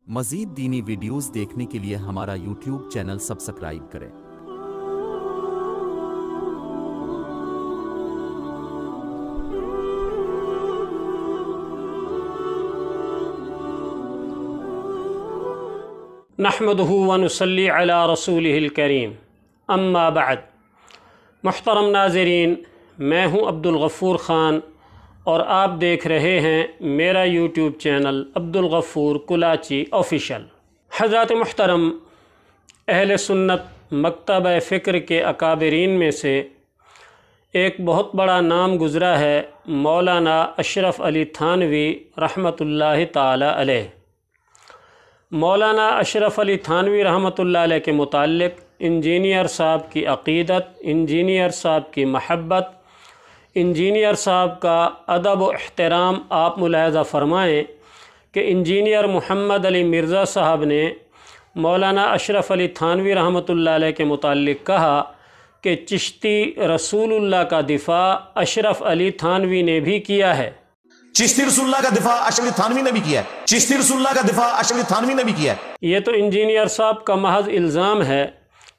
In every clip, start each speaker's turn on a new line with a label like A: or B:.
A: مزید دینی ویڈیوز دیکھنے کے لیے ہمارا یوٹیوب چینل سبسکرائب کریں۔
B: نحمدہ ونصلی علی رسولہ الکریم، اما بعد۔ محترم ناظرین، میں ہوں عبدالغفور خان اور آپ دیکھ رہے ہیں میرا YouTube channel Abdul Ghafoor Kalachi official. حضرات محترم، اہل سنت مکتبہ فکر کے اکابرین میں سے ایک بہت بڑا نام گزرا ہے مولانا اشرف علی تھانوی رحمۃ اللہ تعالی علیہ۔ مولانا اشرف علی تھانوی رحمۃ اللہ علیہ کے متعلق انجینئر صاحب کی عقیدت، انجینئر صاحب کی محبت، انجینئر صاحب کا ادب و احترام آپ ملاحظہ فرمائیں کہ انجینئر محمد علی مرزا صاحب نے مولانا اشرف علی تھانوی رحمۃ اللہ علیہ کے متعلق کہا کہ چشتی رسول اللہ کا دفاع اشرف علی تھانوی نے بھی کیا ہے۔
C: چشتی رسول اللہ کا دفاع اشرف علی تھانوی نے بھی کیا ہے۔ چشتی رسول اللہ کا دفاع اشرف علی تھانوی نے بھی کیا ہے۔
B: یہ تو انجینئر صاحب کا محض الزام ہے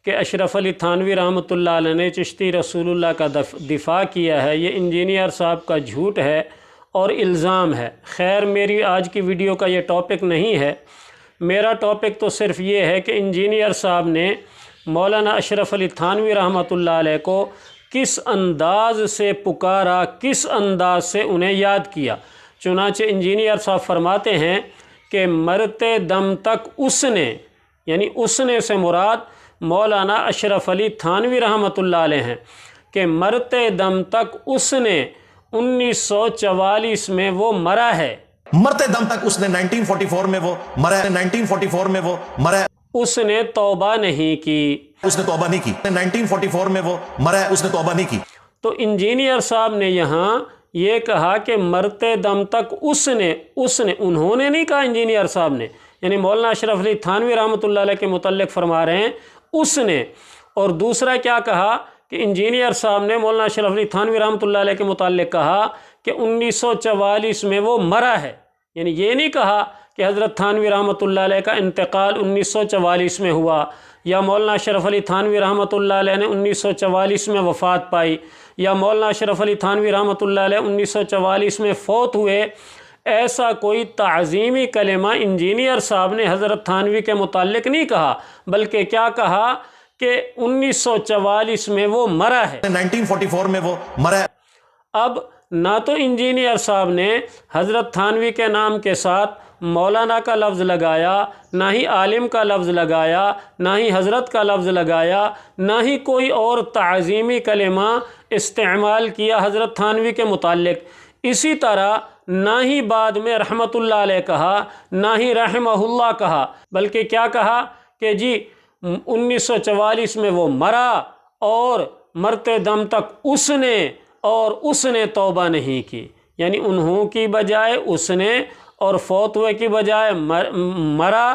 B: کہ اشرف علی تھانوی رحمۃ اللہ علیہ نے چشتی رسول اللہ کا دفاع کیا ہے۔ یہ انجینئر صاحب کا جھوٹ ہے اور الزام ہے۔ خیر، میری آج کی ویڈیو کا یہ ٹاپک نہیں ہے۔ میرا ٹاپک تو صرف یہ ہے کہ انجینئر صاحب نے مولانا اشرف علی تھانوی رحمۃ اللہ علیہ کو کس انداز سے پکارا، کس انداز سے انہیں یاد کیا۔ چنانچہ انجینئر صاحب فرماتے ہیں کہ مرتے دم تک اس نے، یعنی اس نے سے مراد مولانا اشرف علی تھانوی رحمۃ اللہ علیہ ہیں، کہ مرتے دم تک اس نے 1944 میں وہ مرا ہے۔
C: مرتے دم تک اس نے 1944 میں وہ مرا ہے۔ 1944 میں وہ مرا ہے۔
B: اس نے توبہ نہیں کی۔
C: اس نے توبہ نہیں کی۔ 1944 میں وہ مرا ہے، اس نے توبہ نہیں کی۔
B: تو انجینئر صاحب نے یہاں یہ کہا کہ مرتے دم تک اس نے انہوں نے نہیں کہا، انجینئر صاحب نے، یعنی مولانا اشرف علی تھانوی رحمۃ اللہ علیہ کے متعلق فرما رہے ہیں اس نے۔ اور دوسرا کیا کہا کہ انجینئر صاحب نے مولانا اشرف علی تھانوی رحمۃ اللہ علیہ کے متعلق کہا کہ 1944 میں وہ مرا ہے، یعنی یہ نہیں کہا کہ حضرت تھانوی رحمۃ اللہ علیہ کا انتقال 1944 میں ہوا، یا مولانا اشرف علی تھانوی رحمۃ اللہ علیہ نے 1944 میں وفات پائی، یا مولانا اشرف علی تھانوی رحمۃ اللہ علیہ 1944 میں فوت ہوئے۔ ایسا کوئی تعظیمی کلمہ انجینئر صاحب نے حضرت تھانوی کے متعلق نہیں کہا، بلکہ کیا کہا کہ 1944 میں وہ مرا ہے۔
C: 1944 میں وہ مرا ہے۔
B: اب نہ تو انجینئر صاحب نے حضرت تھانوی کے نام کے ساتھ مولانا کا لفظ لگایا، نہ ہی عالم کا لفظ لگایا، نہ ہی حضرت کا لفظ لگایا، نہ ہی کوئی اور تعظیمی کلمہ استعمال کیا حضرت تھانوی کے متعلق۔ اسی طرح نہ ہی بعد میں رحمت اللہ علیہ کہا، نہ ہی رحمہ اللہ کہا، بلکہ کیا کہا کہ جی 1944 میں وہ مرا اور مرتے دم تک اس نے توبہ نہیں کی، یعنی انہوں کی بجائے اس نے، اور فوت ہوئے کی بجائے مرا،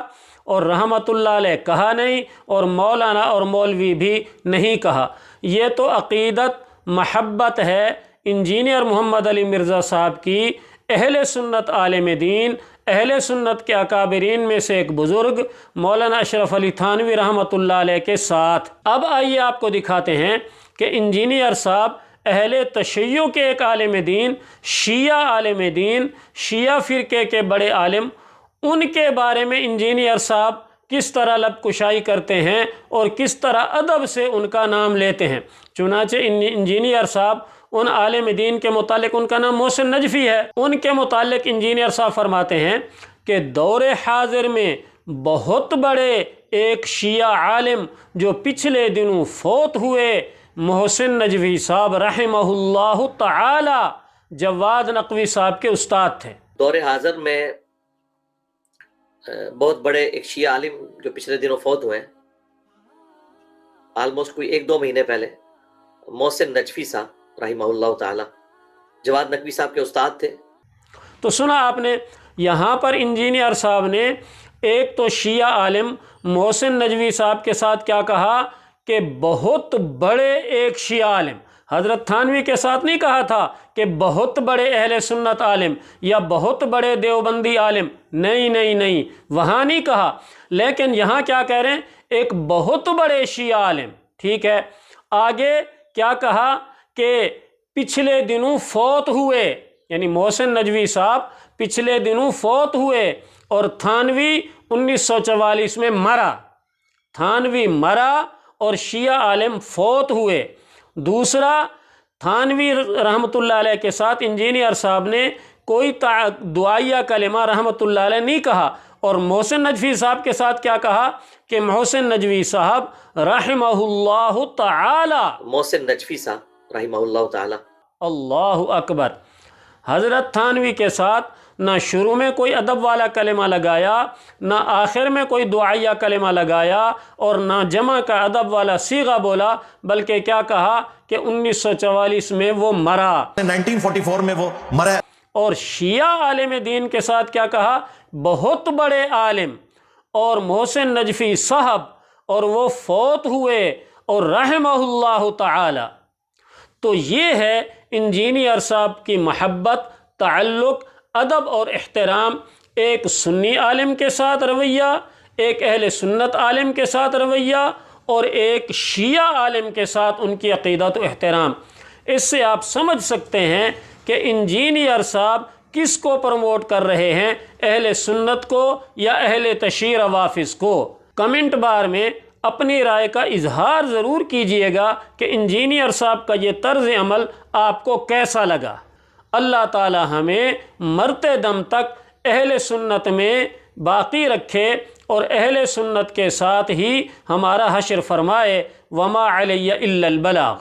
B: اور رحمت اللہ علیہ کہا نہیں، اور مولانا اور مولوی بھی نہیں کہا۔ یہ تو عقیدت، محبت ہے انجینئر محمد علی مرزا صاحب کی اہل سنت عالم دین، اہل سنت کے اکابرین میں سے ایک بزرگ مولانا اشرف علی تھانوی رحمۃ اللہ علیہ کے ساتھ۔ اب آئیے آپ کو دکھاتے ہیں کہ انجینئر صاحب اہل تشیع کے ایک عالم دین، شیعہ عالم دین، شیعہ فرقے کے بڑے عالم، ان کے بارے میں انجینئر صاحب کس طرح لب کشائی کرتے ہیں اور کس طرح ادب سے ان کا نام لیتے ہیں۔ چنانچہ انجینئر صاحب ان عالم دین کے متعلق، ان کا نام محسن نجفی ہے، ان کے متعلق انجینئر صاحب فرماتے ہیں کہ دور حاضر میں بہت بڑے ایک شیعہ عالم جو پچھلے دنوں فوت ہوئے، محسن نجفی صاحب رحمہ اللہ تعالی جواد نقوی صاحب کے استاد تھے۔
D: دور حاضر میں بہت بڑے ایک شیعہ عالم جو پچھلے دنوں فوت ہوئے ہیں، آلموسٹ کوئی 1-2 مہینے پہلے، محسن نجفی صاحب رحمہ اللہ تعالی جواد نقوی صاحب کے استاد تھے۔
B: تو سنا آپ نے، یہاں پر انجینئر صاحب نے ایک تو شیعہ عالم محسن نجفی صاحب کے ساتھ کیا کہا کہ بہت بڑے ایک شیعہ عالم، حضرت تھانوی کے ساتھ نہیں کہا تھا کہ بہت بڑے اہل سنت عالم یا بہت بڑے دیوبندی عالم، نہیں نہیں نہیں، وہاں نہیں کہا، لیکن یہاں کیا کہہ رہے ہیں؟ ایک بہت بڑے شیعہ عالم، ٹھیک ہے۔ آگے کیا کہا کہ پچھلے دنوں فوت ہوئے، یعنی محسن نجوی صاحب پچھلے دنوں فوت ہوئے، اور تھانوی 1944 میں مرا، تھانوی مرا اور شیعہ عالم فوت ہوئے۔ دوسرا، تھانوی رحمۃ اللہ علیہ کے ساتھ انجینئر صاحب نے کوئی دعائیہ کلمہ رحمۃ اللہ علیہ نہیں کہا، اور محسن نجوی صاحب کے ساتھ کیا کہا کہ محسن نجوی صاحب رحمہ اللہ تعالی،
D: محسن نجفی صاحب رحمہ اللہ تعالی۔
B: اللہ اکبر۔ حضرت تھانوی کے ساتھ نہ شروع میں کوئی ادب والا کلمہ لگایا، نہ آخر میں کوئی دعائیہ کلمہ لگایا، اور نہ جمع کا ادب والا صیغہ بولا، بلکہ کیا کہا کہ 1944 میں وہ مرا،
C: 1944 میں وہ مرا۔
B: اور شیعہ عالم دین کے ساتھ کیا کہا؟ بہت بڑے عالم، اور محسن نجفی صاحب، اور وہ فوت ہوئے، اور رحمہ اللہ تعالی۔ تو یہ ہے انجینئر صاحب کی محبت، تعلق، ادب اور احترام، ایک سنی عالم کے ساتھ رویہ، ایک اہل سنت عالم کے ساتھ رویہ، اور ایک شیعہ عالم کے ساتھ ان کی عقیدت و احترام۔ اس سے آپ سمجھ سکتے ہیں کہ انجینئر صاحب کس کو پروموٹ کر رہے ہیں، اہل سنت کو یا اہل تشیع روافض کو۔ کمنٹ بار میں اپنی رائے کا اظہار ضرور کیجئے گا کہ انجینئر صاحب کا یہ طرز عمل آپ کو کیسا لگا۔ اللہ تعالی ہمیں مرتے دم تک اہل سنت میں باقی رکھے، اور اہل سنت کے ساتھ ہی ہمارا حشر فرمائے۔ وما علی الا البلاغ۔